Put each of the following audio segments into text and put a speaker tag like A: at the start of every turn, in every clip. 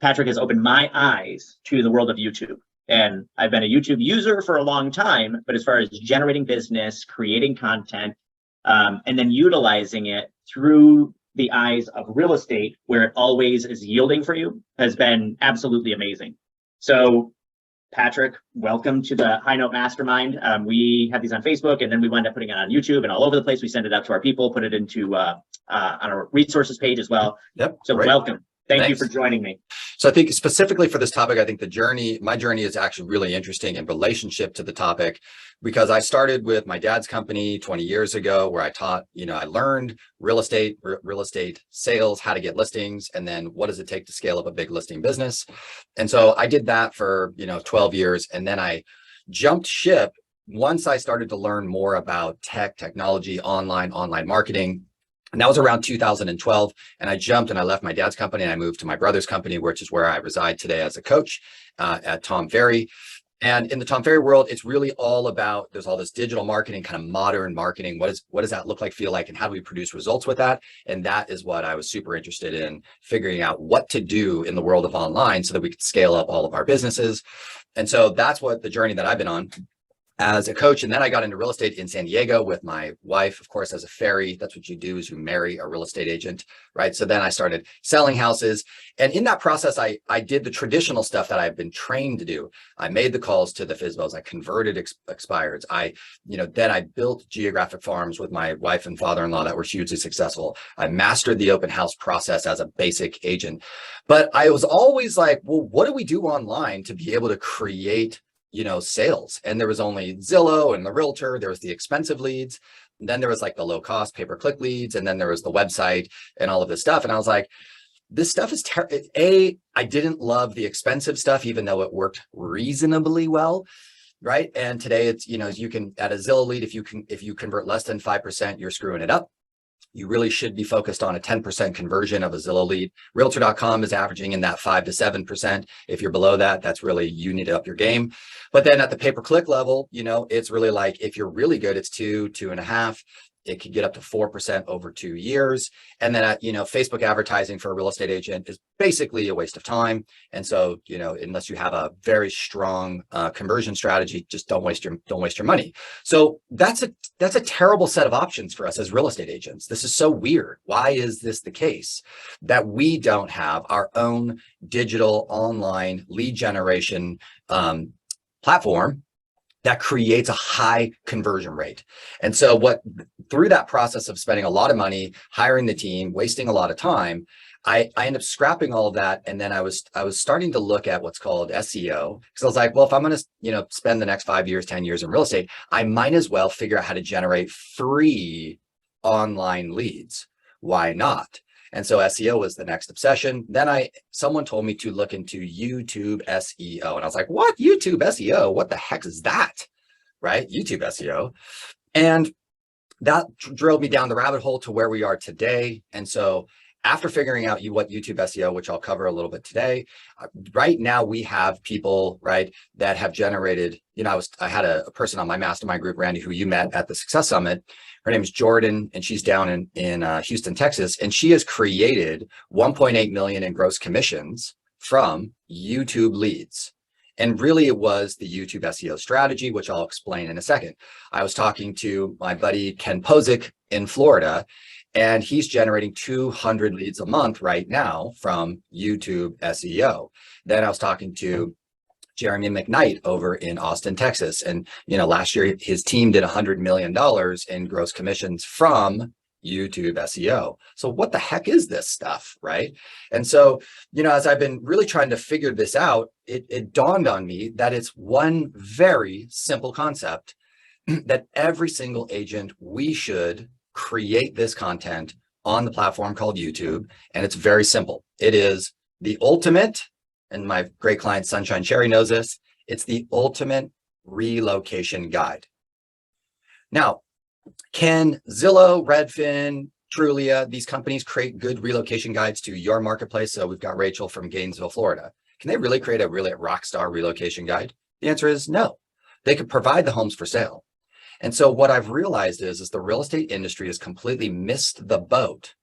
A: Patrick has opened my eyes to the world of YouTube. And I've been a YouTube user for a long time, but as far as generating business, creating content, and then utilizing it through the eyes of real estate, where it always is yielding for you, has been absolutely amazing. So Patrick, welcome to the High Note Mastermind. We have these on Facebook, and then we wind up putting it on YouTube and all over the place. We send it out to our people, put it into on our resources page as well.
B: Yep.
A: So
B: great.
A: Welcome. Thank you
B: Thanks.
A: for joining me.
B: So I think specifically for this topic, I think my journey is actually really interesting in relationship to the topic, because I started with my dad's company 20 years ago, where I taught, I learned real estate sales, how to get listings, and then what does it take to scale up a big listing business. And so I did that for, 12 years. And then I jumped ship once I started to learn more about technology, online marketing. And that was around 2012. And I jumped and I left my dad's company and I moved to my brother's company, which is where I reside today as a coach at Ferry. And in the Ferry world, it's really all about, there's all this digital marketing, kind of modern marketing. What does that look like, feel like, and how do we produce results with that? And that is what I was super interested in, figuring out what to do in the world of online so that we could scale up all of our businesses. And so that's what the journey that I've been on as a coach. And then I got into real estate in San Diego with my wife, of course, as a Ferry. That's what you do, is you marry a real estate agent, right? So then I started selling houses. And in that process, I did the traditional stuff that I've been trained to do. I made the calls to the FSBOs. I converted expireds. Then I built geographic farms with my wife and father-in-law that were hugely successful. I mastered the open house process as a basic agent. But I was always like, well, what do we do online to be able to create sales? And there was only Zillow and the Realtor. There was the expensive leads. And then there was like the low cost pay-per-click leads. And then there was the website and all of this stuff. And I was like, this stuff is I didn't love the expensive stuff, even though it worked reasonably well. Right. And today it's, you can, at a Zillow lead, if you convert less than 5%, you're screwing it up. You really should be focused on a 10% conversion of a Zillow lead. Realtor.com is averaging in that 5 to 7%. If you're below that, that's really, you need to up your game. But then at the pay-per-click level, it's really like, if you're really good, it's 2.5. It could get up to 4% over 2 years. And then, Facebook advertising for a real estate agent is basically a waste of time. And so, unless you have a very strong conversion strategy, just don't waste your money. So that's a terrible set of options for us as real estate agents. This is so weird. Why is this the case that we don't have our own digital online lead generation platform that creates a high conversion rate? And so through that process of spending a lot of money, hiring the team, wasting a lot of time, I ended up scrapping all of that. And then I was starting to look at what's called SEO, because I was like, well, if I'm going to, spend the next 5 years, 10 years in real estate, I might as well figure out how to generate free online leads. Why not? And so SEO was the next obsession. Then someone told me to look into YouTube SEO. And I was like, what? YouTube SEO? What the heck is that? Right? YouTube SEO. And that drove me down the rabbit hole to where we are today. And so after figuring out what YouTube SEO, which I'll cover a little bit today, right now we have people, right, that have generated, I had a person on my mastermind group, Randy, who you met at the Success Summit. Her name is Jordan, and she's down in Houston, Texas, and she has created 1.8 million in gross commissions from YouTube leads. And really, it was the YouTube SEO strategy, which I'll explain in a second. I was talking to my buddy Ken Posick in Florida, and he's generating 200 leads a month right now from YouTube SEO. Then I was talking to Jeremy McKnight over in Austin, Texas. And, last year his team did $100 million in gross commissions from YouTube SEO. So what the heck is this stuff, right? And so, as I've been really trying to figure this out, it dawned on me that it's one very simple concept that every single agent, we should create this content on the platform called YouTube. And it's very simple. It is the ultimate, and my great client Sunshine Cherry knows this, it's the ultimate relocation guide. Now, can Zillow, Redfin, Trulia, these companies create good relocation guides to your marketplace? So we've got Rachel from Gainesville, Florida. Can they really create a really rock star relocation guide? The answer is no. They could provide the homes for sale. And so what I've realized is the real estate industry has completely missed the boat,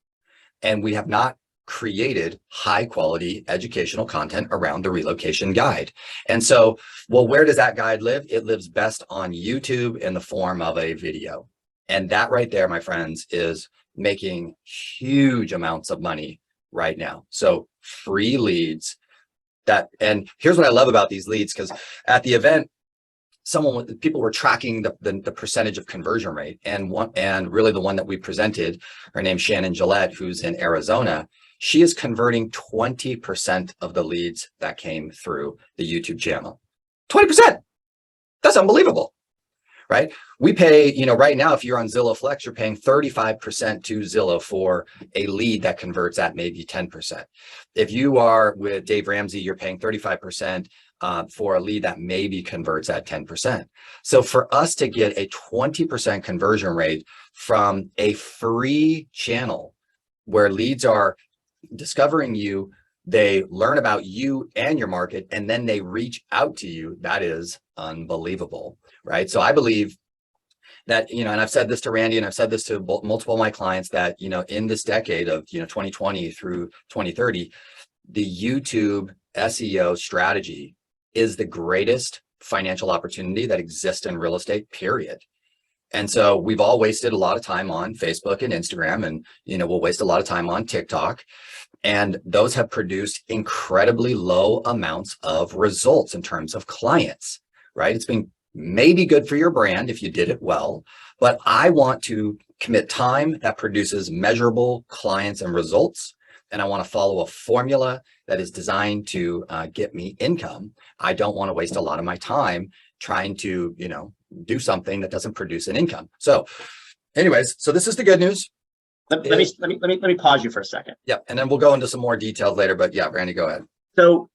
B: and we have not created high quality educational content around the relocation guide. And so, well, where does that guide live? It lives best on YouTube in the form of a video. And that right there, my friends, is making huge amounts of money right now. So free leads and here's what I love about these leads, because at the event, people were tracking the percentage of conversion rate, and really the one that we presented, her name's Shannon Gillette, who's in Arizona. She is converting 20% of the leads that came through the YouTube channel. 20%. That's unbelievable, right? We pay, right now, if you're on Zillow Flex, you're paying 35% to Zillow for a lead that converts at maybe 10%. If you are with Dave Ramsey, you're paying 35% for a lead that maybe converts at 10%. So for us to get a 20% conversion rate from a free channel where leads are discovering you, they learn about you and your market, and then they reach out to you, that is unbelievable, right? So I believe that, and I've said this to Randy, and I've said this to multiple of my clients, that, in this decade of, 2020 through 2030, the YouTube SEO strategy is the greatest financial opportunity that exists in real estate, period. And so we've all wasted a lot of time on Facebook and Instagram, and, we'll waste a lot of time on TikTok. And those have produced incredibly low amounts of results in terms of clients, right? It's been maybe good for your brand if you did it well, but I want to commit time that produces measurable clients and results. And I want to follow a formula that is designed to get me income. I don't want to waste a lot of my time trying to, do something that doesn't produce an income. So anyways, so this is the good news.
A: Let me pause you for a second.
B: Yeah. And then we'll go into some more details later, but yeah, Randy, go ahead.
A: So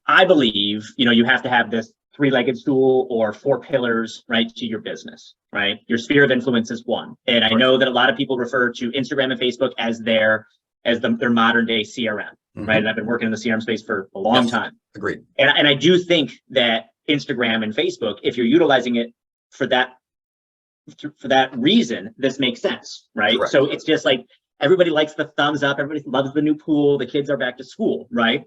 A: I believe, you have to have this three-legged stool or four pillars, right, to your business, right? Your sphere of influence is one. And I know that a lot of people refer to Instagram and Facebook as their modern day CRM, right? And I've been working in the CRM space for a long time.
B: Agreed.
A: And I do think that Instagram and Facebook, if you're utilizing it for that reason, this makes sense, right?
B: Correct.
A: So it's just like everybody likes the thumbs up, everybody loves the new pool, the kids are back to school, right?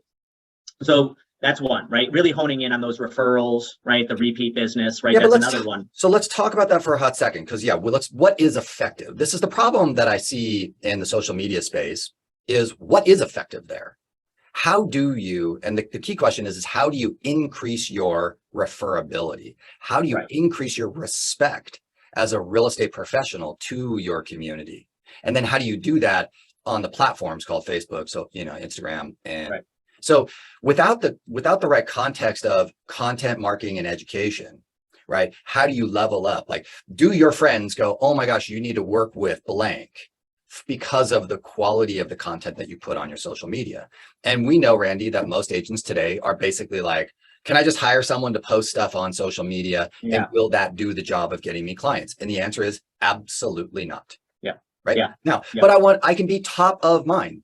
A: So that's one, right? Really honing in on those referrals, right? The repeat business, right? That's another one.
B: So let's talk about that for a hot second, because what is effective? This is the problem that I see in the social media space, is what is effective there? How do you, and the key question is how do you increase your referability? How do you increase your respect as a real estate professional to your community? And then how do you do that on the platforms called Facebook, so, Instagram, and so without the right context of content marketing and education, right? How do you level up? Like, do your friends go, oh my gosh, you need to work with blank because of the quality of the content that you put on your social media? And we know, Randy, that most agents today are basically like, can I just hire someone to post stuff on social media? And will that do the job of getting me clients? And the answer is absolutely not. Right. Now, but I can be top of mind.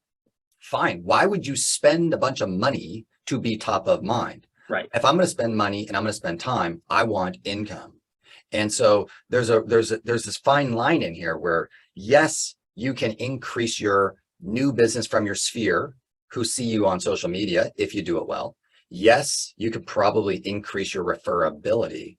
B: Fine. Why would you spend a bunch of money to be top of mind?
A: Right.
B: If I'm going to spend money and I'm going to spend time, I want income. And so there's this fine line in here where, yes, you can increase your new business from your sphere who see you on social media if you do it well. Yes, you could probably increase your referability,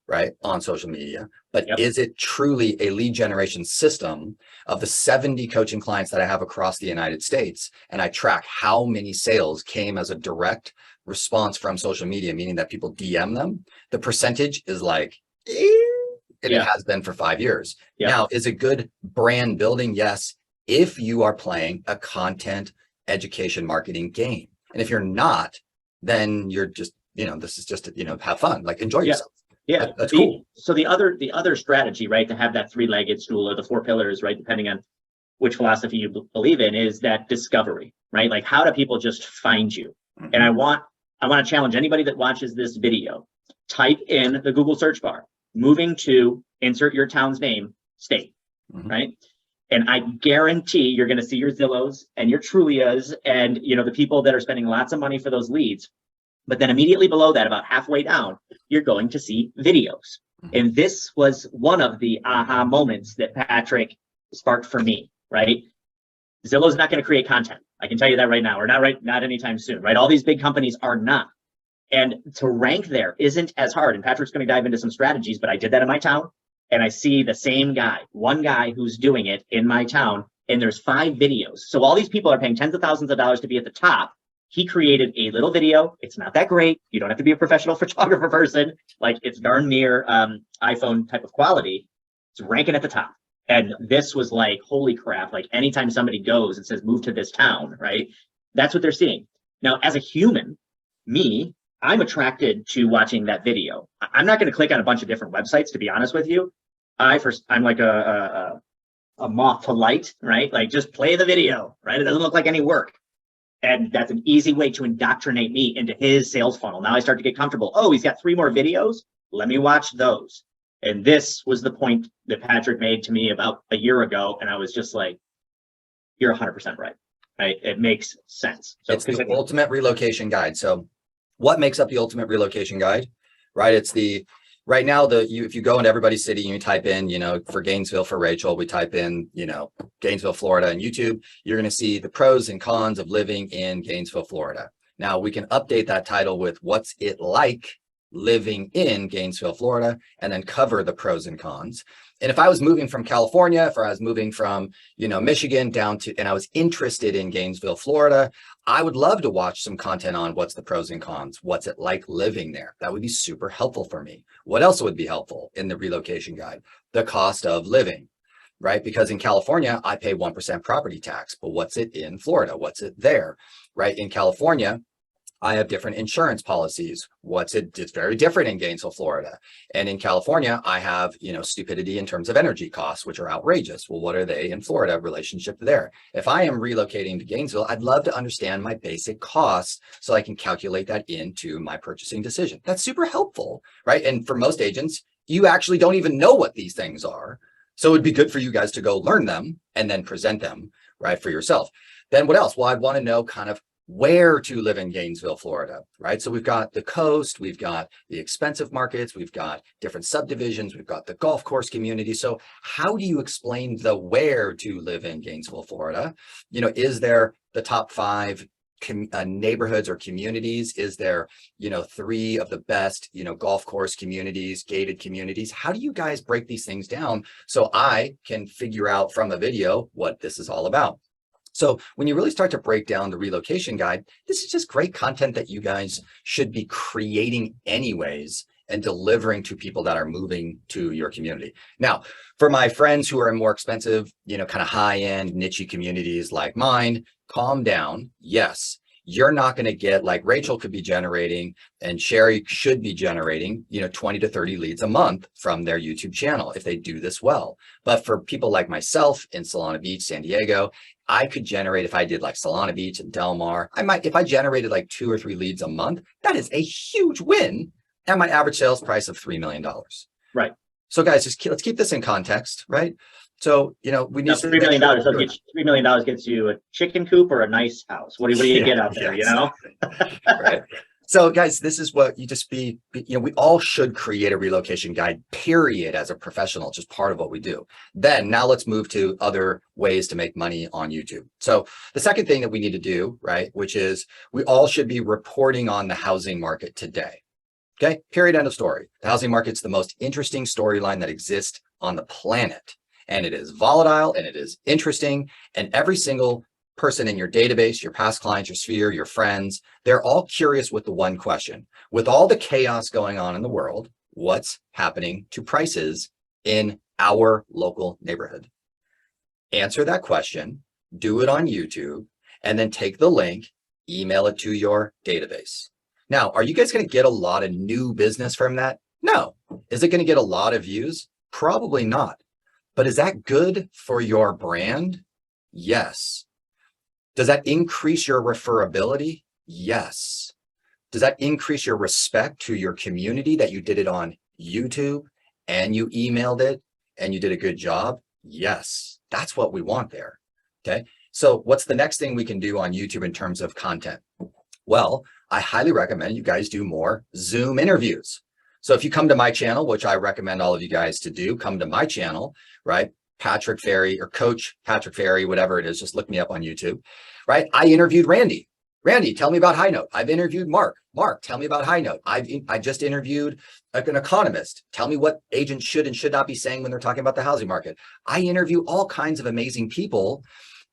B: right, on social media, but is it truly a lead generation system? Of the 70 coaching clients that I have across the United States, and I track how many sales came as a direct response from social media, meaning that people DM them, the percentage is like, and it has been for 5 years. Now, is it good brand building? Yes, if you are playing a content education marketing game. And if you're not, then you're just, this is just, have fun, like enjoy yourself.
A: Yeah,
B: that's cool.
A: So the other strategy, right, to have that three-legged stool or the four pillars, right, depending on which philosophy you believe in, is that discovery, right? Like, how do people just find you? And I want to challenge anybody that watches this video. Type in the Google search bar, moving to, insert your town's name, state, right? And I guarantee you're going to see your Zillows and your Trulias and, the people that are spending lots of money for those leads. But then immediately below that, about halfway down, you're going to see videos. And this was one of the aha moments that Patrick sparked for me, right? Zillow's not going to create content. I can tell you that right now. We're not anytime soon, right? All these big companies are not. And to rank there isn't as hard. And Patrick's going to dive into some strategies, but I did that in my town. And I see the same guy, one guy who's doing it in my town. And there's 5 videos. So all these people are paying tens of thousands of dollars to be at the top. He created a little video. It's not that great. You don't have to be a professional photographer person. Like, it's darn near iPhone type of quality. It's ranking at the top. And this was like, holy crap. Like, anytime somebody goes and says, move to this town, right? That's what they're seeing. Now, as a human, I'm attracted to watching that video. I'm not going to click on a bunch of different websites, to be honest with you. I'm like a moth to light, right? Like, just play the video, right? It doesn't look like any work. And that's an easy way to indoctrinate me into his sales funnel. Now I start to get comfortable. Oh, he's got 3 more videos. Let me watch those. And this was the point that Patrick made to me about a year ago. And I was just like, you're 100% right. Right? It makes sense. So
B: it's the ultimate relocation guide. So what makes up the ultimate relocation guide, right? It's right now, if you go into everybody's city and you type in, for Gainesville, for Rachel, we type in, Gainesville, Florida, and YouTube, you're going to see the pros and cons of living in Gainesville, Florida. Now we can update that title with what's it like living in Gainesville, Florida, and then cover the pros and cons. And if I was moving from California, if I was moving from, Michigan and I was interested in Gainesville, Florida, I would love to watch some content on what's the pros and cons. What's it like living there? That would be super helpful for me. What else would be helpful in the relocation guide? The cost of living, right? Because in California, I pay 1% property tax, but what's it in Florida? What's it there, right? In California, I have different insurance policies. It's very different in Gainesville, Florida. And in California, I have, stupidity in terms of energy costs, which are outrageous. Well, what are they in Florida relationship there? If I am relocating to Gainesville, I'd love to understand my basic costs so I can calculate that into my purchasing decision. That's super helpful, right? And for most agents, you actually don't even know what these things are. So it'd be good for you guys to go learn them and then present them, right, for yourself. Then what else? Well, I'd want to know kind of where to live in Gainesville, Florida, right? So we've got the coast, we've got the expensive markets, we've got different subdivisions, we've got the golf course community. So how do you explain the where to live in Gainesville, Florida? Is there the top 5 neighborhoods or communities? Is there, 3 of the best, golf course communities, gated communities? How do you guys break these things down so I can figure out from a video what this is all about? So when you really start to break down the relocation guide, this is just great content that you guys should be creating anyways and delivering to people that are moving to your community. Now, for my friends who are in more expensive, kind of high-end niche communities like mine, calm down. Yes, you're not going to get, like Rachel could be generating and Sherry should be generating, 20 to 30 leads a month from their YouTube channel if they do this well. But for people like myself in Solana Beach, San Diego, I could generate, if I did like Solana Beach and Del Mar, if I generated like 2 or 3 leads a month, that is a huge win at my average sales price of $3 million.
A: Right.
B: So guys, let's keep this in context, right? So, we need
A: $3 million. $3 million gets you a chicken coop or a nice house. What do you get out there,
B: Right. So guys, this is what you just we all should create a relocation guide, period, as a professional, just part of what we do. Then now let's move to other ways to make money on YouTube. So the second thing that we need to do, right, which is we all should be reporting on the housing market today. Okay, period, end of story. The housing market's the most interesting storyline that exists on the planet. And it is volatile and it is interesting. And every single person in your database, your past clients, your sphere, your friends, they're all curious with the one question. With all the chaos going on in the world, what's happening to prices in our local neighborhood? Answer that question, do it on YouTube, and then take the link, email it to your database. Now, are you guys going to get a lot of new business from that? No. Is it going to get a lot of views? Probably not. But is that good for your brand? Yes. Does that increase your referability? Yes. Does that increase your respect to your community that you did it on YouTube and you emailed it and you did a good job? Yes. That's what we want there. Okay. So what's the next thing we can do on YouTube in terms of content? Well, I highly recommend you guys do more Zoom interviews. So if you come to my channel, which I recommend all of you guys to do, come to my channel, right? Patrick Ferry or Coach Patrick Ferry, whatever it is, just look me up on YouTube, right? I interviewed Randy. Randy, tell me about High Note. I've interviewed Mark. Mark, tell me about High Note. I just interviewed an economist. Tell me what agents should and should not be saying when they're talking about the housing market. I interview all kinds of amazing people,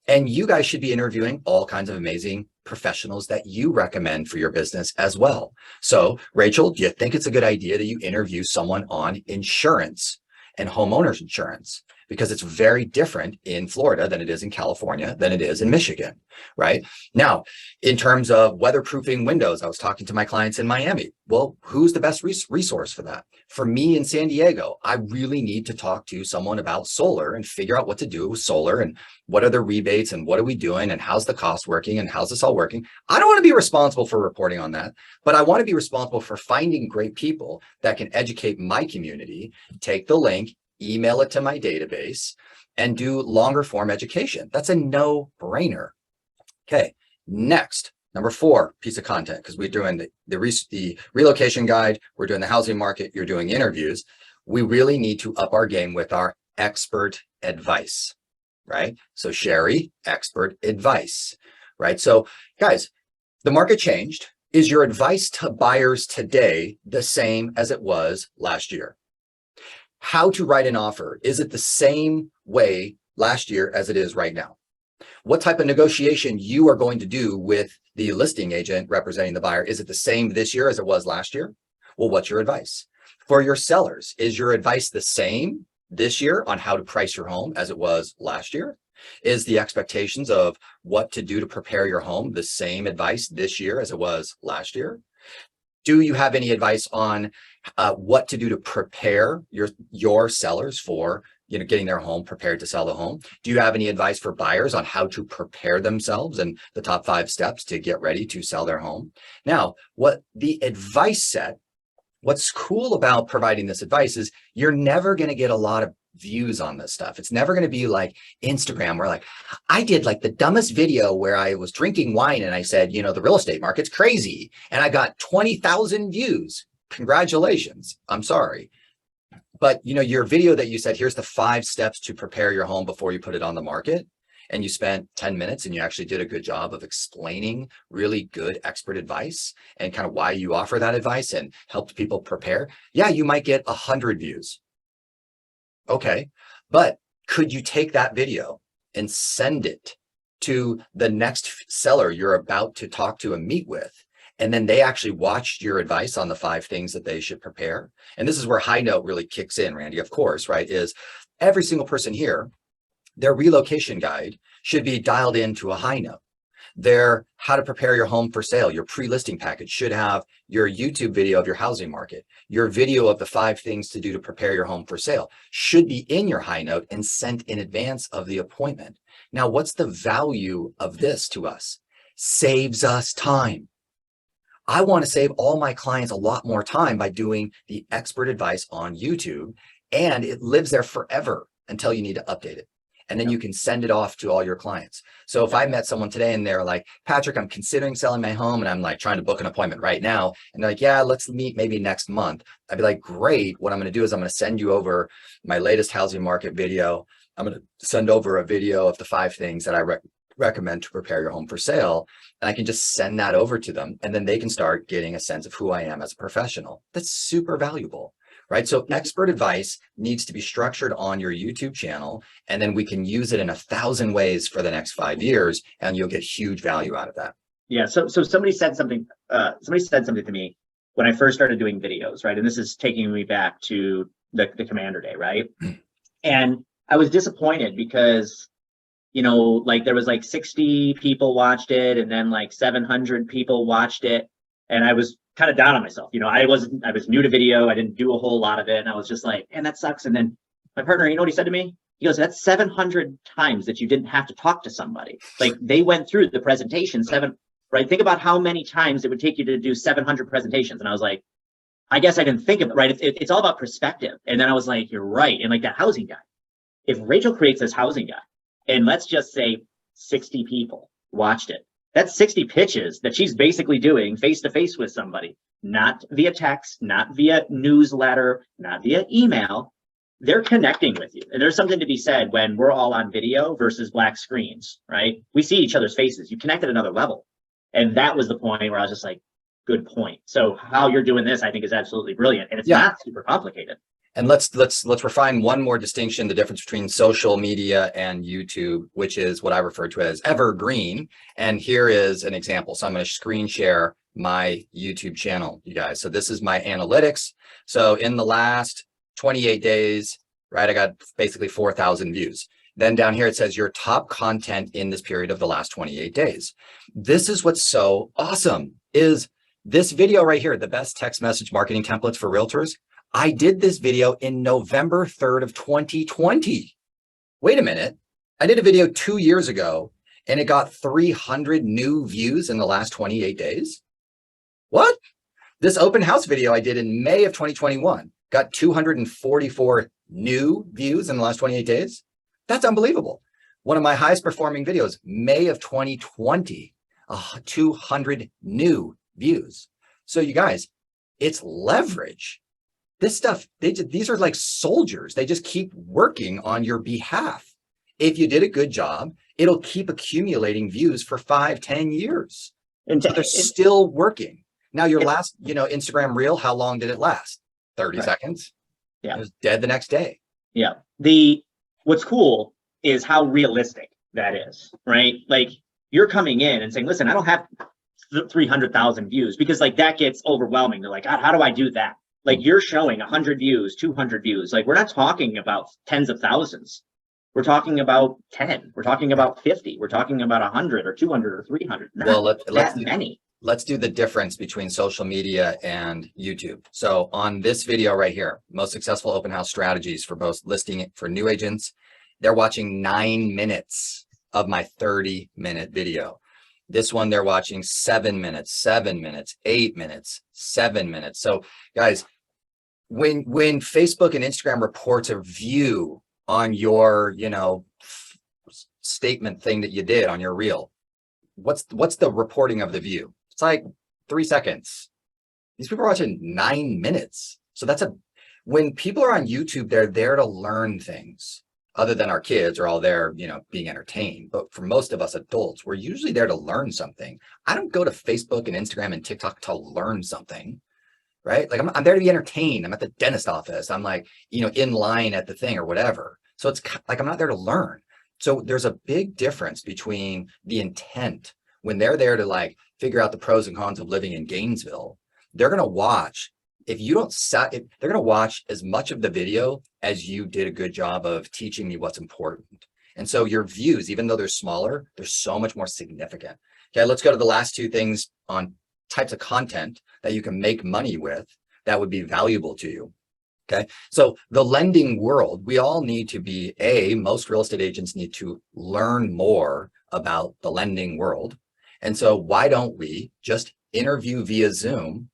B: and you guys should be interviewing all kinds of amazing professionals that you recommend for your business as well. So, Rachel, do you think it's a good idea that you interview someone on insurance and homeowners insurance? Because it's very different in Florida than it is in California, than it is in Michigan, right? Now, in terms of weatherproofing windows, I was talking to my clients in Miami. Well, who's the best resource for that? For me in San Diego, I really need to talk to someone about solar and figure out what to do with solar and what are the rebates and what are we doing and how's the cost working and how's this all working? I don't want to be responsible for reporting on that, but I want to be responsible for finding great people that can educate my community, take the link, email it to my database, and do longer form education. That's a no-brainer. Okay, next, number 4 piece of content, because we're doing the relocation guide, we're doing the housing market, you're doing interviews. We really need to up our game with our expert advice, right? So Sherry, expert advice, right? So guys, the market changed. Is your advice to buyers today the same as it was last year? How to write an offer. Is it the same way last year as it is right now? What type of negotiation you are going to do with the listing agent representing the buyer? Is it the same this year as it was last year? Well, what's your advice? For your sellers, is your advice the same this year on how to price your home as it was last year? Is the expectations of what to do to prepare your home the same advice this year as it was last year? Do you have any advice on what to do to prepare your sellers for getting their home prepared to sell the home? Do you have any advice for buyers on how to prepare themselves and the top 5 steps to get ready to sell their home? Now, what the advice set, what's cool about providing this advice is you're never going to get a lot of views on this stuff. It's never going to be like Instagram where like I did like the dumbest video where I was drinking wine and I said, the real estate market's crazy and I got 20,000 views. Congratulations. I'm sorry. But your video that you said, here's the 5 steps to prepare your home before you put it on the market. And you spent 10 minutes and you actually did a good job of explaining really good expert advice and kind of why you offer that advice and helped people prepare. Yeah, you might get 100 views. Okay, but could you take that video and send it to the next seller you're about to talk to and meet with? And then they actually watched your advice on the 5 things that they should prepare. And this is where High Note really kicks in, Randy, of course, right? Is every single person here, their relocation guide should be dialed into a High Note. Their how to prepare your home for sale, your pre-listing package should have your YouTube video of your housing market. Your video of the 5 things to do to prepare your home for sale should be in your High Note and sent in advance of the appointment. Now, what's the value of this to us? Saves us time. I want to save all my clients a lot more time by doing the expert advice on YouTube, and it lives there forever until you need to update it. And then you can send it off to all your clients. So if I met someone today and they're like, Patrick, I'm considering selling my home and I'm like trying to book an appointment right now. And they're like, yeah, let's meet maybe next month. I'd be like, great. What I'm going to do is I'm going to send you over my latest housing market video. I'm going to send over a video of the 5 things that I recommend to prepare your home for sale. And I can just send that over to them. And then they can start getting a sense of who I am as a professional. That's super valuable. Right? So expert advice needs to be structured on your YouTube channel, and then we can use it in 1,000 ways for the next 5 years, and you'll get huge value out of that.
A: Yeah. So somebody said something to me when I first started doing videos, right? And this is taking me back to the Commander Day, right? And I was disappointed because, like there was like 60 people watched it, and then like 700 people watched it, and I was kind of down on myself. I was new to video. I didn't do a whole lot of it. And I was just like, and that sucks. And then my partner, you know what he said to me? He goes, that's 700 times that you didn't have to talk to somebody. Like they went through the presentation right? Think about how many times it would take you to do 700 presentations. And I was like, I guess I didn't think of it, right? It's all about perspective. And then I was like, you're right. And like that housing guy, if Rachel creates this housing guy and let's just say 60 people watched it, that's 60 pitches that she's basically doing face to face with somebody, not via text, not via newsletter, not via email. they're connecting with you. And there's something to be said when we're all on video versus black screens, right? We see each other's faces. You connect at another level. And that was the point where I was just like, good point. So how you're doing this, I think, is absolutely brilliant. And it's not super complicated.
B: And let's refine one more distinction, the difference between social media and YouTube, which is what I refer to as Evergreen. And here is an example. So I'm going to screen share my YouTube channel, you guys. So this is my analytics. So in the last 28 days, right, I got basically 4,000 views. Then down here, it says your top content in this period of the last 28 days. This is what's so awesome is this video right here, the best text message marketing templates for realtors. I did this video in November 3rd of 2020. Wait a minute. I did a video 2 years ago and it got 300 new views in the last 28 days. What? This open house video I did in May of 2021 got 244 new views in the last 28 days. That's unbelievable. One of my highest performing videos, May of 2020, 200 new views. So you guys, it's leverage. This stuff, these are like soldiers. They just keep working on your behalf. If you did a good job, it'll keep accumulating views for 5-10 years. And so they're still working. Now your last, Instagram reel, how long did it last? 30 seconds. Yeah. It was dead the next day.
A: Yeah. What's cool is how realistic that is, right? Like you're coming in and saying, listen, I don't have 300,000 views, because like that gets overwhelming. They're like, God, how do I do that? Like you're showing 100 views, 200 views. Like we're not talking about tens of thousands. We're talking about 10. We're talking about 50. We're talking about 100 or 200 or 300.
B: Let's do the difference between social media and YouTube. So on this video right here, most successful open house strategies for both listing it for new agents, they're watching 9 minutes of my 30-minute video. This one, they're watching 7 minutes, 7 minutes, 8 minutes, 7 minutes. So guys, when Facebook and Instagram reports a view on your, statement thing that you did on your reel, what's the reporting of the view? It's like 3 seconds. These people are watching 9 minutes. So when people are on YouTube, they're there to learn things. Other than our kids are all there, being entertained. But for most of us adults, we're usually there to learn something. I don't go to Facebook and Instagram and TikTok to learn something, right? Like I'm there to be entertained. I'm at the dentist office. I'm like, in line at the thing or whatever. So it's like, I'm not there to learn. So there's a big difference between the intent when they're there to like figure out the pros and cons of living in Gainesville. They're going to watch. If you don't they're going to watch as much of the video as you did a good job of teaching me what's important. And so your views, even though they're smaller, they're so much more significant. Okay, let's go to the last two things on types of content that you can make money with that would be valuable to you. Okay, so the lending world, we all need to be, most real estate agents need to learn more about the lending world. And so why don't we just interview via Zoom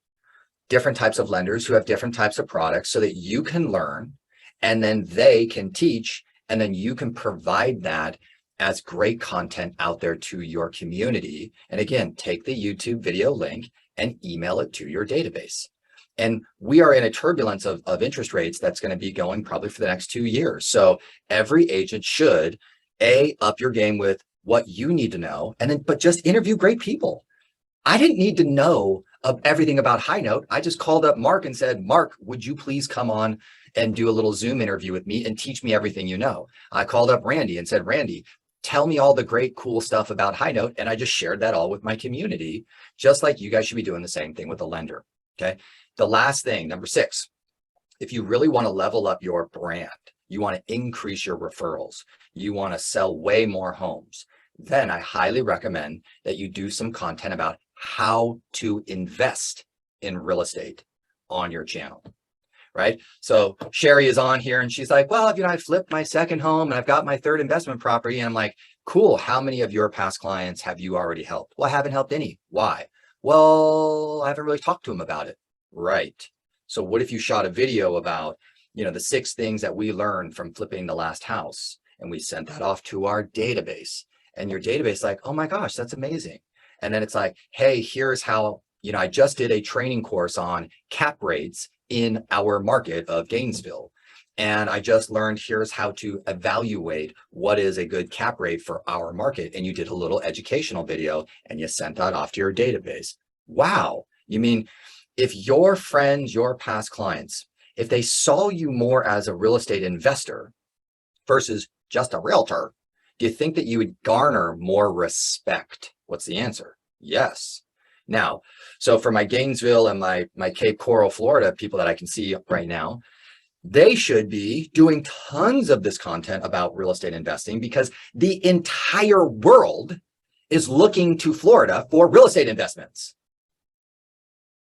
B: different types of lenders who have different types of products so that you can learn and then they can teach and then you can provide that as great content out there to your community. And again, take the YouTube video link and email it to your database. And we are in a turbulence of interest rates that's going to be going probably for the next 2 years. So every agent should up your game with what you need to know, and then, but just interview great people. I didn't need to know of everything about High Note. I just called up Mark and said, Mark, would you please come on and do a little Zoom interview with me and teach me everything you know? I called up Randy and said, Randy, tell me all the great, cool stuff about High Note. And I just shared that all with my community, just like you guys should be doing the same thing with a lender. Okay. The last thing, number 6, if you really want to level up your brand, you want to increase your referrals, you want to sell way more homes, then I highly recommend that you do some content about how to invest in real estate on your channel, right? So Sherry is on here and she's like, well, I flipped my second home and I've got my third investment property. And I'm like, cool. How many of your past clients have you already helped? Well, I haven't helped any. Why? Well, I haven't really talked to them about it. Right. So what if you shot a video about, the 6 things that we learned from flipping the last house, and we sent that off to our database, and your database like, oh my gosh, that's amazing. And then it's like, hey, here's how, I just did a training course on cap rates in our market of Gainesville. And I just learned here's how to evaluate what is a good cap rate for our market. And you did a little educational video and you sent that off to your database. Wow. You mean if your friends, your past clients, if they saw you more as a real estate investor versus just a realtor, do you think that you would garner more respect? What's the answer? Yes. Now, so for my Gainesville and my Cape Coral, Florida people that I can see right now, they should be doing tons of this content about real estate investing because the entire world is looking to Florida for real estate investments.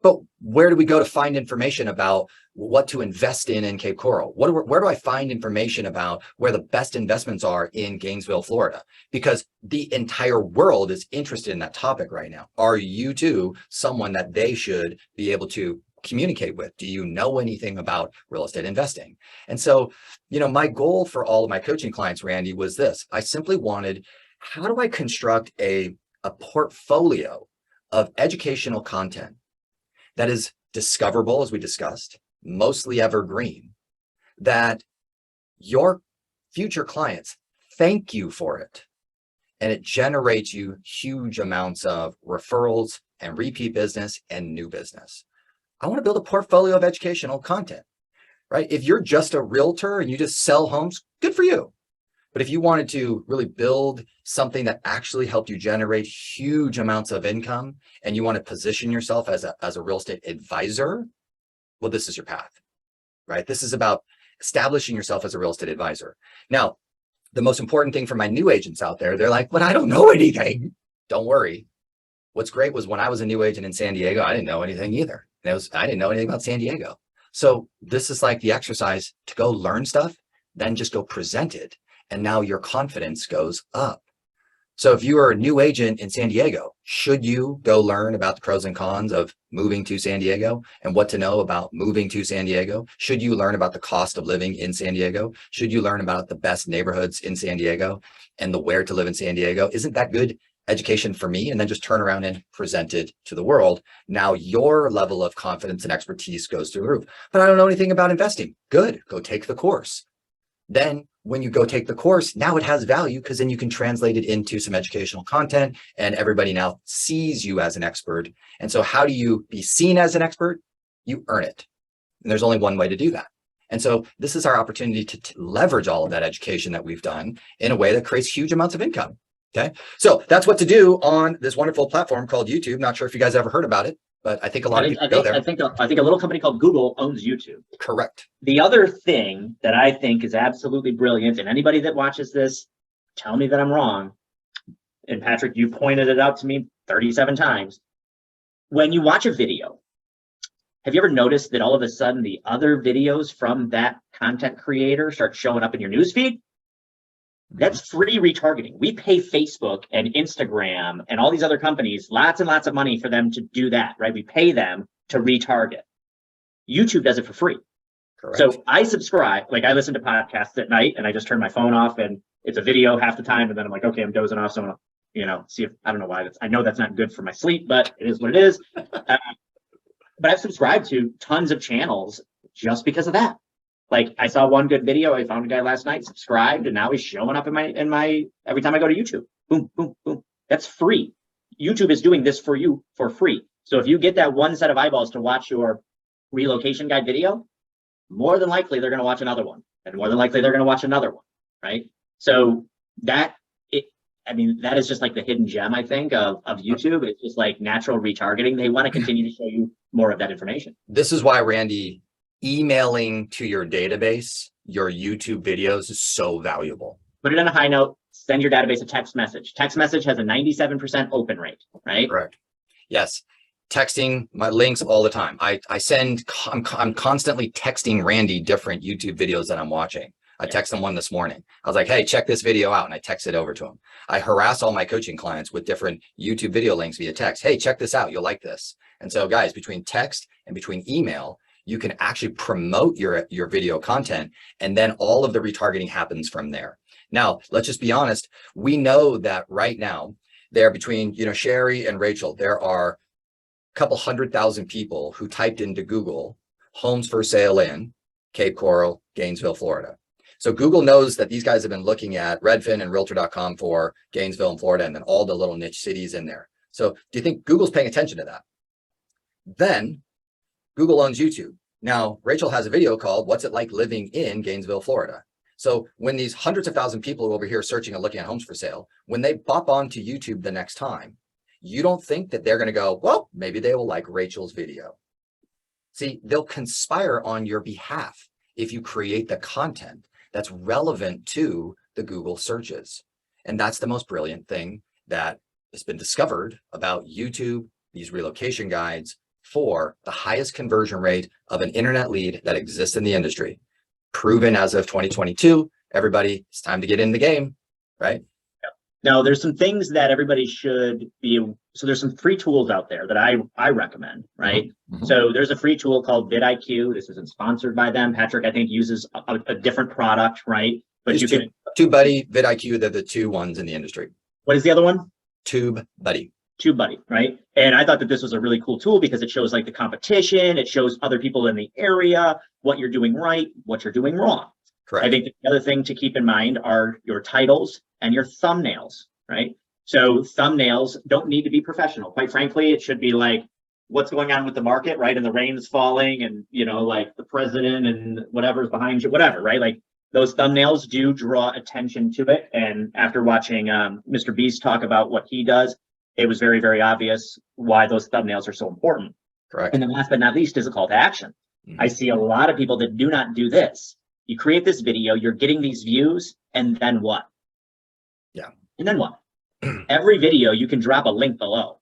B: But where do we go to find information about what to invest in Cape Coral? Where do I find information about where the best investments are in Gainesville, Florida? Because the entire world is interested in that topic right now. Are you too someone that they should be able to communicate with? Do you know anything about real estate investing? And so, my goal for all of my coaching clients, Randy, was this. I simply wanted, how do I construct a portfolio of educational content that is discoverable, as we discussed, mostly evergreen, that your future clients thank you for it. And it generates you huge amounts of referrals and repeat business and new business. I want to build a portfolio of educational content, right? If you're just a realtor and you just sell homes, good for you. But if you wanted to really build something that actually helped you generate huge amounts of income and you want to position yourself as a real estate advisor, well, this is your path, right? This is about establishing yourself as a real estate advisor. Now, the most important thing for my new agents out there, they're like, but I don't know anything. Don't worry. What's great was when I was a new agent in San Diego, I didn't know anything either. I didn't know anything about San Diego. So this is like the exercise to go learn stuff, then just go present it. And now your confidence goes up. So if you are a new agent in San Diego, should you go learn about the pros and cons of moving to San Diego and what to know about moving to San Diego? Should you learn about the cost of living in San Diego? Should you learn about the best neighborhoods in San Diego and the where to live in San Diego? Isn't that good education for me? And then just turn around and present it to the world. Now your level of confidence and expertise goes through the roof. But I don't know anything about investing. Good, go take the course. Then when you go take the course, now it has value because then you can translate it into some educational content and everybody now sees you as an expert. And so how do you be seen as an expert? You earn it. And there's only one way to do that. And so this is our opportunity to leverage all of that education that we've done in a way that creates huge amounts of income. Okay. So that's what to do on this wonderful platform called YouTube. Not sure if you guys ever heard about it, but I think a lot of people go there.
A: I think a little company called Google owns YouTube.
B: Correct.
A: The other thing that I think is absolutely brilliant, and anybody that watches this, tell me that I'm wrong. And Patrick, you pointed it out to me 37 times. When you watch a video, have you ever noticed that all of a sudden the other videos from that content creator start showing up in your newsfeed? That's free retargeting. We pay Facebook and Instagram and all these other companies lots and lots of money for them to do that, right? We pay them to retarget. YouTube does it for free.
B: Correct.
A: So I subscribe, like I listen to podcasts at night and I just turn my phone off and it's a video half the time. And then I'm like, okay, I'm dozing off. So I'm gonna, see if, I don't know why I know that's not good for my sleep, but it is what it is. But I've subscribed to tons of channels just because of that. Like I saw one good video. I found a guy last night, subscribed, and now he's showing up in my every time I go to YouTube. Boom, boom, boom. That's free. YouTube is doing this for you for free. So if you get that one set of eyeballs to watch your relocation guide video, more than likely they're going to watch another one, and more than likely they're going to watch another one, right? So that is just like the hidden gem, I think, of YouTube. It's just like natural retargeting. They want to continue to show you more of that information.
B: This is why, Randy, emailing to your database, your YouTube videos is so valuable.
A: Put it on a high note, send your database a text message. Text message has a 97% open rate, right?
B: Correct. Yes. Texting my links all the time. I'm constantly texting Randy different YouTube videos that I'm watching. I texted him one this morning. I was like, hey, check this video out. And I text it over to him. I harass all my coaching clients with different YouTube video links via text. Hey, check this out. You'll like this. And so guys, between text and between email, you can actually promote your video content, and then all of the retargeting happens from there. Now, let's just be honest. We know that right now, there between Sherry and Rachel, there are a couple 100,000 people who typed into Google homes for sale in, Cape Coral, Gainesville, Florida. So Google knows that these guys have been looking at Redfin and Realtor.com for Gainesville and Florida, and then all the little niche cities in there. So do you think Google's paying attention to that? Then Google owns YouTube. Now, Rachel has a video called What's It Like Living in Gainesville, Florida? So when these hundreds of thousands of people who are over here searching and looking at homes for sale, when they bop onto YouTube the next time, you don't think that they're going to go, well, maybe they will like Rachel's video. See, they'll conspire on your behalf if you create the content that's relevant to the Google searches. And that's the most brilliant thing that has been discovered about YouTube, these relocation guides, for the highest conversion rate of an internet lead that exists in the industry. Proven as of 2022, everybody, it's time to get in the game, right?
A: Now, there's some things that everybody should be, so there's some free tools out there that I recommend, right?
B: Mm-hmm.
A: So there's a free tool called vidIQ. This isn't sponsored by them. Patrick, I think, uses a different product, right? But you can
B: TubeBuddy, vidIQ, they're the two ones in the industry.
A: What is the other one?
B: TubeBuddy.
A: TubeBuddy, right? And I thought that this was a really cool tool because it shows like the competition, it shows other people in the area, what you're doing right, what you're doing wrong.
B: Correct.
A: I think the other thing to keep in mind are your titles and your thumbnails, right? So thumbnails don't need to be professional. Quite frankly, it should be like what's going on with the market, right? And the rain's falling and, you know, like the president and whatever's behind you, whatever, right? Like those thumbnails do draw attention to it. And after watching Mr. Beast talk about what he does, it was very, very obvious why those thumbnails are so important.
B: Correct.
A: And then last but not least is a call to action. Mm-hmm. I see a lot of people that do not do this. You create this video, you're getting these views, and then what?
B: Yeah.
A: And then what? Every video, you can drop a link below,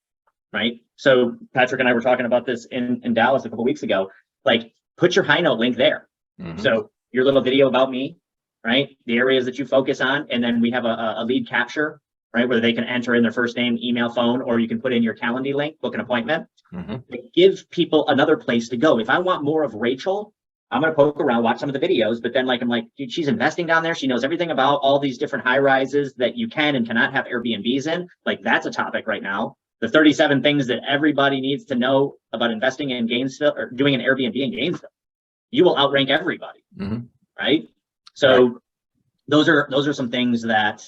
A: right? So Patrick and I were talking about this in Dallas a couple weeks ago. Like, put your high note link there. Mm-hmm. So your little video about me, right? The areas that you focus on, and then we have a lead capture, right? Where they can enter in their first name, email, phone, or you can put in your Calendly link, book an appointment. Mm-hmm. Give people another place to go. If I want more of Rachel, I'm going to poke around, watch some of the videos, but then I'm like, dude, she's investing down there. She knows everything about all these different high rises that you can and cannot have Airbnbs in. Like, that's a topic right now. The 37 things that everybody needs to know about investing in Gainesville or doing an Airbnb in Gainesville. You will outrank everybody, mm-hmm. right? So right. Those are some things that,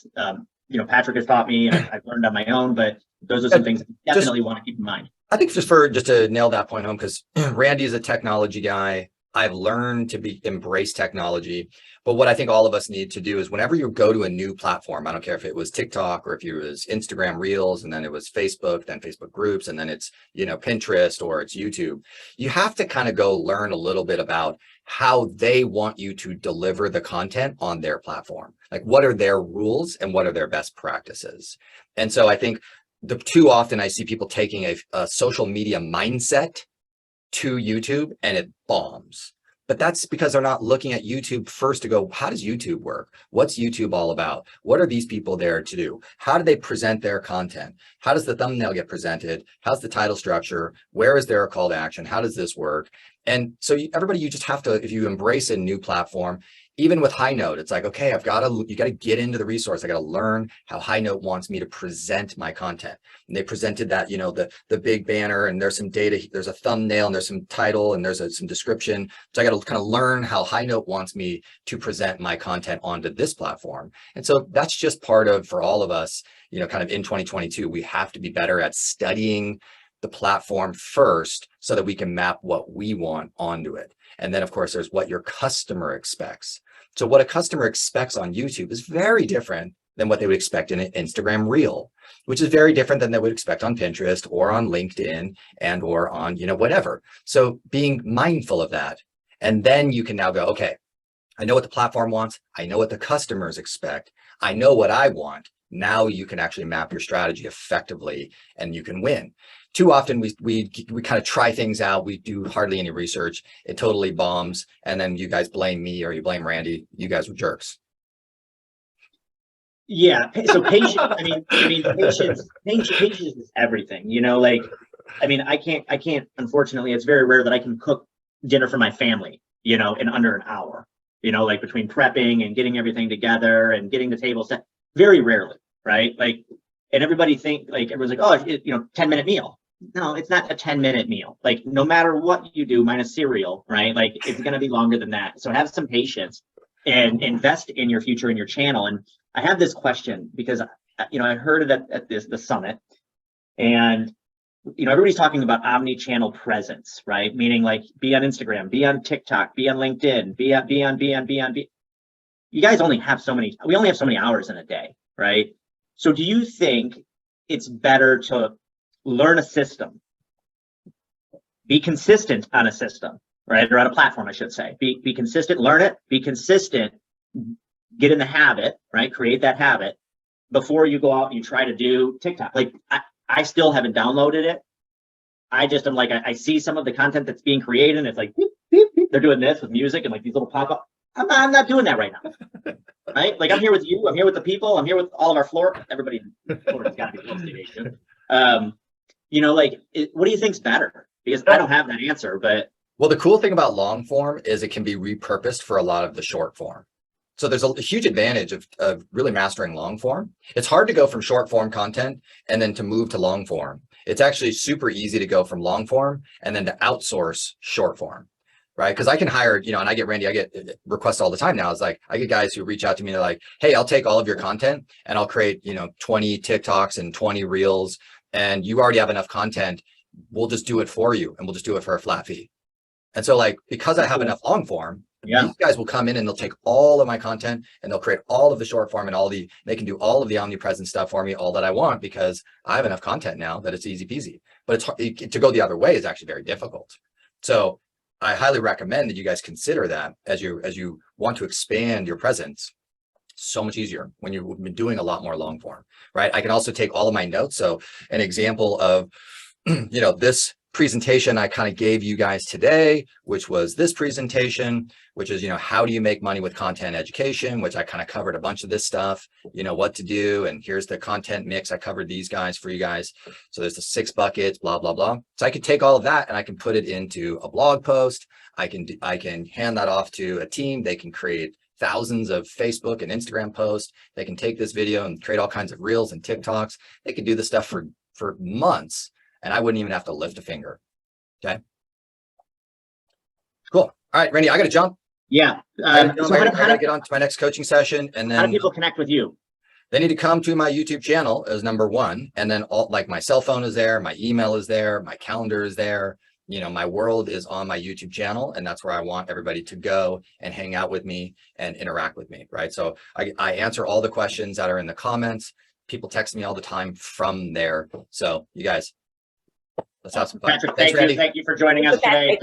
A: Patrick has taught me and I've learned on my own, but those are some things I definitely want to keep in mind.
B: I think just to nail that point home, because Randy is a technology guy. I've learned to embrace technology, but what I think all of us need to do is whenever you go to a new platform, I don't care if it was TikTok or if it was Instagram Reels, and then it was Facebook, then Facebook groups, and then it's, Pinterest or it's YouTube, you have to kind of go learn a little bit about how they want you to deliver the content on their platform. Like, what are their rules and what are their best practices? And so I think too often I see people taking a social media mindset to YouTube and it bombs. But that's because they're not looking at YouTube first to go, how does YouTube work? What's YouTube all about? What are these people there to do? How do they present their content? How does the thumbnail get presented? How's the title structure? Where is there a call to action? How does this work? And so everybody, you just have to, if you embrace a new platform, even with High Note, it's like, okay, you got to get into the resource. I got to learn how High Note wants me to present my content. And they presented that, the big banner, and there's some data, there's a thumbnail, and there's some title, and there's some description. So I got to kind of learn how High Note wants me to present my content onto this platform. And so that's just part of, for all of us, kind of in 2022, we have to be better at studying the platform first so that we can map what we want onto it. And then, of course, there's what your customer expects. So what a customer expects on YouTube is very different than what they would expect in an Instagram Reel, which is very different than they would expect on Pinterest or on LinkedIn and or on, whatever. So being mindful of that. And then you can now go, okay, I know what the platform wants. I know what the customers expect. I know what I want. Now you can actually map your strategy effectively and you can win. Too often we kind of try things out. We do hardly any research. It totally bombs. And then you guys blame me or you blame Randy. You guys were jerks.
A: Yeah. So patience, patience is everything, I can't, unfortunately, it's very rare that I can cook dinner for my family, in under an hour, between prepping and getting everything together and getting the table set. Very rarely. Right. And everybody everyone's like, oh, 10-minute meal. no, it's not a 10-minute meal. Like no matter what you do, minus cereal, right? Like it's going to be longer than that. So have some patience and invest in your future in your channel. And I have this question because, I heard it at the summit, and everybody's talking about omni-channel presence, right? Meaning like be on Instagram, be on TikTok, be on LinkedIn, be on. You guys only have we only have so many hours in a day, right? So do you think it's better to learn a system, be consistent on a system, right? Or on a platform, I should say. Be consistent, learn it, be consistent, get in the habit, right? Create that habit before you go out and you try to do TikTok. Like I still haven't downloaded it. I just am like, I see some of the content that's being created and it's like, beep, beep, beep. They're doing this with music and like these little pop-up. I'm not doing that right now. Right? Like I'm here with you. I'm here with the people. I'm here with all of our Florida. Everybody in Florida's got to be Florida Nation. What do you think's better? Because I don't have that answer, but.
B: Well, the cool thing about long form is it can be repurposed for a lot of the short form. So there's a huge advantage of really mastering long form. It's hard to go from short form content and then to move to long form. It's actually super easy to go from long form and then to outsource short form, right? Because I can hire, and I get requests all the time now. It's like, I get guys who reach out to me. They're like, hey, I'll take all of your content and I'll create, 20 TikToks and 20 reels. And you already have enough content. We'll just do it for you. And we'll just do it for a flat fee. And so like, because I have enough long form, these guys will come in and they'll take all of my content and they'll create all of the short form and they can do all of the omnipresent stuff for me, all that I want, because I have enough content now that it's easy peasy. But to go the other way is actually very difficult. So I highly recommend that you guys consider that as you want to expand your presence. So much easier when you've been doing a lot more long form, right? I can also take all of my notes. So an example of, this presentation I kind of gave you guys today, which was this presentation, which is, how do you make money with content education, which I kind of covered a bunch of this stuff, what to do. And here's the content mix. I covered these guys for you guys. So there's the 6 buckets, blah, blah, blah. So I could take all of that and I can put it into a blog post. I can hand that off to a team. They can create thousands of Facebook and Instagram posts. They can take this video and create all kinds of reels and TikToks. They can do this stuff for months. And I wouldn't even have to lift a finger. Okay. Cool. All right, Randy, I got to jump.
A: Yeah.
B: I got to get on to my next coaching session. And then
A: how do people connect with you?
B: They need to come to my YouTube channel as number one. And then my cell phone is there. My email is there. My calendar is there. My world is on my YouTube channel. And that's where I want everybody to go and hang out with me and interact with me. Right. So I answer all the questions that are in the comments. People text me all the time from there. So you guys, let's have some fun.
A: Patrick, thank you for joining us today.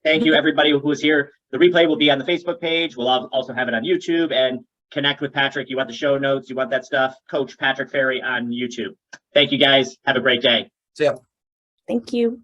A: Thank you, everybody who was here. The replay will be on the Facebook page. We'll also have it on YouTube, and connect with Patrick. You want the show notes, you want that stuff, Coach Patrick Ferry on YouTube. Thank you, guys. Have a great day.
B: See ya.
C: Thank you.